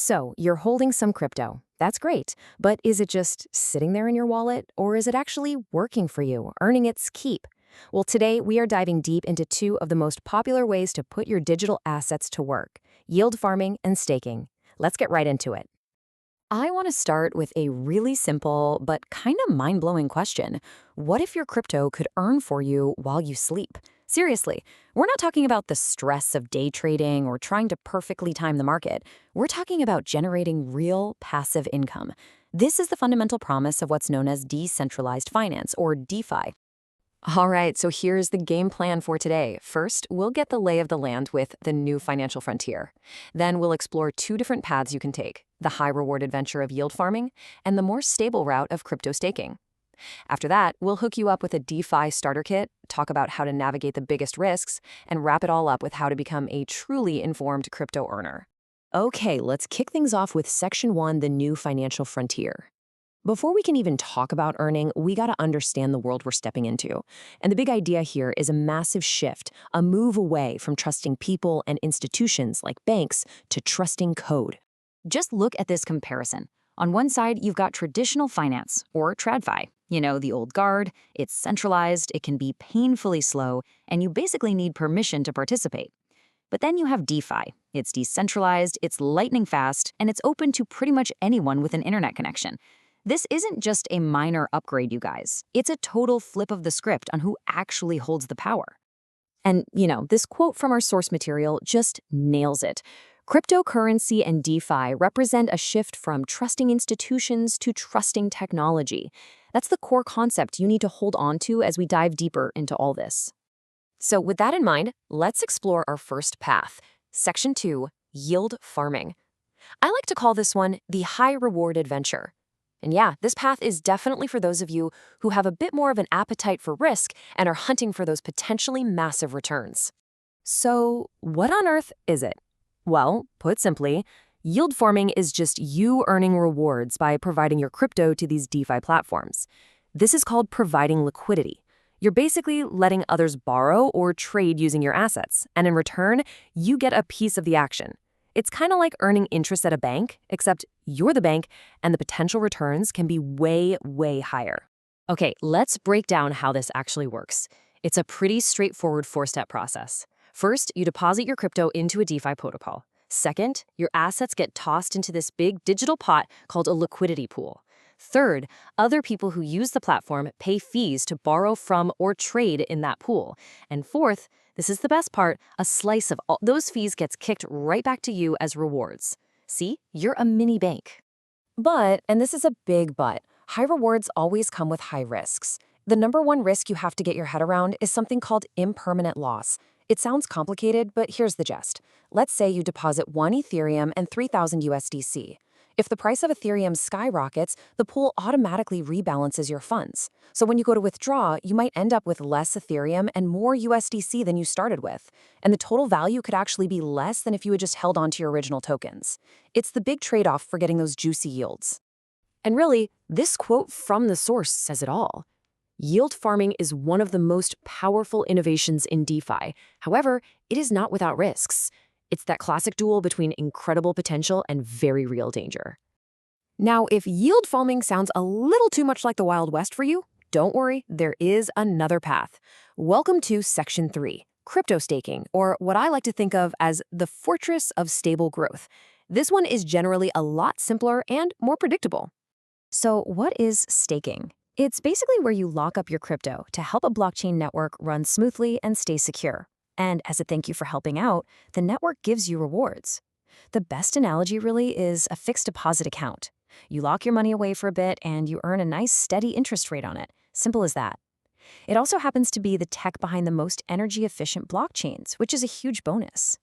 So, you're holding some crypto. That's great. But is it just sitting there in your wallet, or is it actually working for you, earning its keep? Well, today we are diving deep into two of the most popular ways to put your digital assets to work: yield farming and staking. Let's get right into it. I want to start with a really simple but kind of mind-blowing question. What if your crypto could earn for you while you sleep? Seriously, we're not talking about the stress of day trading or trying to perfectly time the market. We're talking about generating real passive income. This is the fundamental promise of what's known as decentralized finance, or DeFi. All right, so here's the game plan for today. First, we'll get the lay of the land with the new financial frontier. Then we'll explore two different paths you can take: the high-reward adventure of yield farming and the more stable route of crypto staking. After that, we'll hook you up with a DeFi starter kit, talk about how to navigate the biggest risks, and wrap it all up with how to become a truly informed crypto earner. Okay, let's kick things off with Section 1, the new financial frontier. Before we can even talk about earning, we got to understand the world we're stepping into. And the big idea here is a massive shift, a move away from trusting people and institutions like banks to trusting code. Just look at this comparison. On one side, you've got traditional finance, or TradFi. You know, the old guard. It's centralized, it can be painfully slow, and you basically need permission to participate. But then you have DeFi. It's decentralized, it's lightning fast, and it's open to pretty much anyone with an internet connection. This isn't just a minor upgrade, you guys. It's a total flip of the script on who actually holds the power. And, this quote from our source material just nails it. Cryptocurrency and DeFi represent a shift from trusting institutions to trusting technology. That's the core concept you need to hold on to as we dive deeper into all this. So with that in mind, let's explore our first path, Section 2, yield farming. I like to call this one the high-reward adventure. And yeah, this path is definitely for those of you who have a bit more of an appetite for risk and are hunting for those potentially massive returns. So what on earth is it? Well, put simply, yield farming is just you earning rewards by providing your crypto to these DeFi platforms. This is called providing liquidity. You're basically letting others borrow or trade using your assets, and in return, you get a piece of the action. It's kind of like earning interest at a bank, except you're the bank, and the potential returns can be way, way higher. Okay, let's break down how this actually works. It's a pretty straightforward four-step process. First, you deposit your crypto into a DeFi protocol. Second, your assets get tossed into this big digital pot called a liquidity pool. Third, other people who use the platform pay fees to borrow from or trade in that pool. And fourth, this is the best part, a slice of all those fees gets kicked right back to you as rewards. See, you're a mini bank. But, and this is a big but, high rewards always come with high risks. The number one risk you have to get your head around is something called impermanent loss. It sounds complicated, but here's the gist. Let's say you deposit 1 Ethereum and 3,000 USDC. If the price of Ethereum skyrockets, the pool automatically rebalances your funds. So when you go to withdraw, you might end up with less Ethereum and more USDC than you started with. And the total value could actually be less than if you had just held on to your original tokens. It's the big trade-off for getting those juicy yields. And really, this quote from the source says it all. Yield farming is one of the most powerful innovations in DeFi. However, it is not without risks. It's that classic duel between incredible potential and very real danger. Now, if yield farming sounds a little too much like the Wild West for you, don't worry, there is another path. Welcome to Section 3, crypto staking, or what I like to think of as the fortress of stable growth. This one is generally a lot simpler and more predictable. So what is staking? It's basically where you lock up your crypto to help a blockchain network run smoothly and stay secure. And as a thank you for helping out, the network gives you rewards. The best analogy really is a fixed deposit account. You lock your money away for a bit and you earn a nice steady interest rate on it. Simple as that. It also happens to be the tech behind the most energy-efficient blockchains, which is a huge bonus.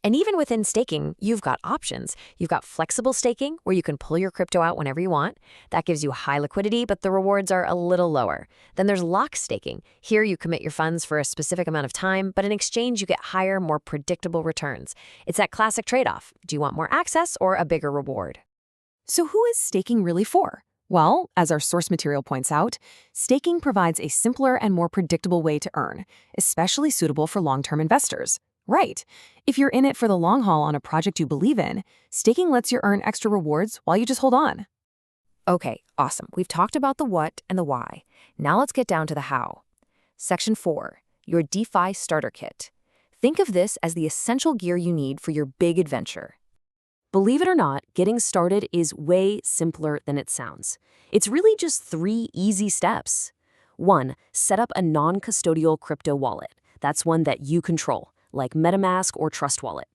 And even within staking, you've got options. You've got flexible staking, where you can pull your crypto out whenever you want. That gives you high liquidity, but the rewards are a little lower. Then there's lock staking. Here you commit your funds for a specific amount of time, but in exchange you get higher, more predictable returns. It's that classic trade-off. Do you want more access or a bigger reward? So who is staking really for? Well, as our source material points out, staking provides a simpler and more predictable way to earn, especially suitable for long-term investors. Right. If you're in it for the long haul on a project you believe in, staking lets you earn extra rewards while you just hold on. Okay, awesome. We've talked about the what and the why. Now let's get down to the how. Section 4, your DeFi starter kit. Think of this as the essential gear you need for your big adventure. Believe it or not, getting started is way simpler than it sounds. It's really just 3 easy steps. 1, set up a non-custodial crypto wallet. That's one that you control, like MetaMask or Trust Wallet.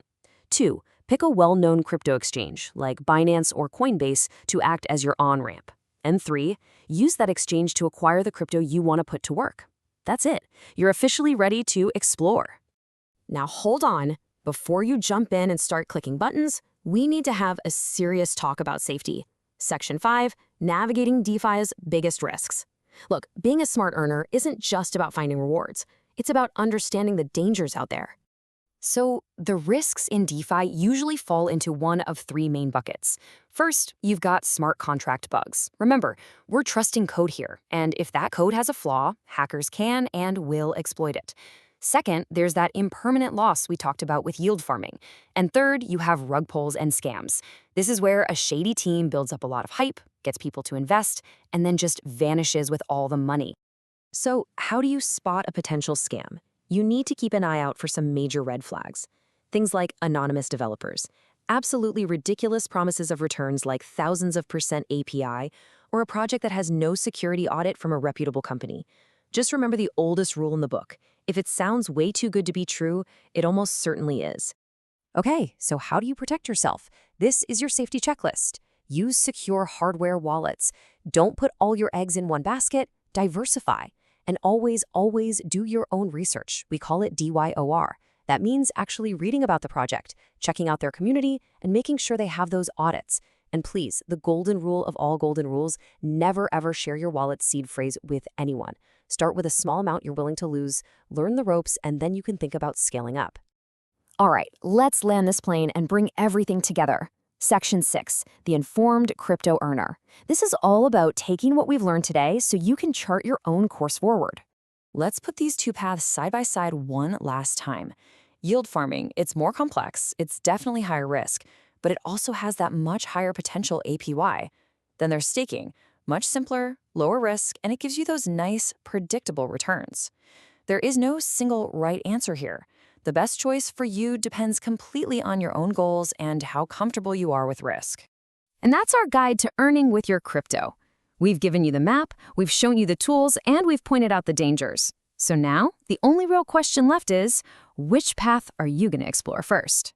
2, pick a well-known crypto exchange, like Binance or Coinbase, to act as your on-ramp. And 3, use that exchange to acquire the crypto you want to put to work. That's it. You're officially ready to explore. Now hold on. Before you jump in and start clicking buttons, we need to have a serious talk about safety. Section 5, navigating DeFi's biggest risks. Look, being a smart earner isn't just about finding rewards. It's about understanding the dangers out there. So, the risks in DeFi usually fall into one of 3 main buckets. First, you've got smart contract bugs. Remember, we're trusting code here, and if that code has a flaw, hackers can and will exploit it. Second, there's that impermanent loss we talked about with yield farming. And third, you have rug pulls and scams. This is where a shady team builds up a lot of hype, gets people to invest, and then just vanishes with all the money. So, how do you spot a potential scam? You need to keep an eye out for some major red flags. Things like anonymous developers, absolutely ridiculous promises of returns like thousands of % API, or a project that has no security audit from a reputable company. Just remember the oldest rule in the book. If it sounds way too good to be true, it almost certainly is. Okay, so how do you protect yourself? This is your safety checklist. Use secure hardware wallets. Don't put all your eggs in one basket. Diversify. And always, always do your own research. We call it DYOR. That means actually reading about the project, checking out their community, and making sure they have those audits. And please, the golden rule of all golden rules, never ever share your wallet's seed phrase with anyone. Start with a small amount you're willing to lose, learn the ropes, and then you can think about scaling up. All right, let's land this plane and bring everything together. Section 6, the informed crypto earner. This is all about taking what we've learned today so you can chart your own course forward. Let's put these 2 paths side by side one last time. Yield farming, it's more complex, it's definitely higher risk, but it also has that much higher potential APY. Then there's staking, much simpler, lower risk, and it gives you those nice, predictable returns. There is no single right answer here. The best choice for you depends completely on your own goals and how comfortable you are with risk. And that's our guide to earning with your crypto. We've given you the map, we've shown you the tools, and we've pointed out the dangers. So now, the only real question left is, which path are you going to explore first?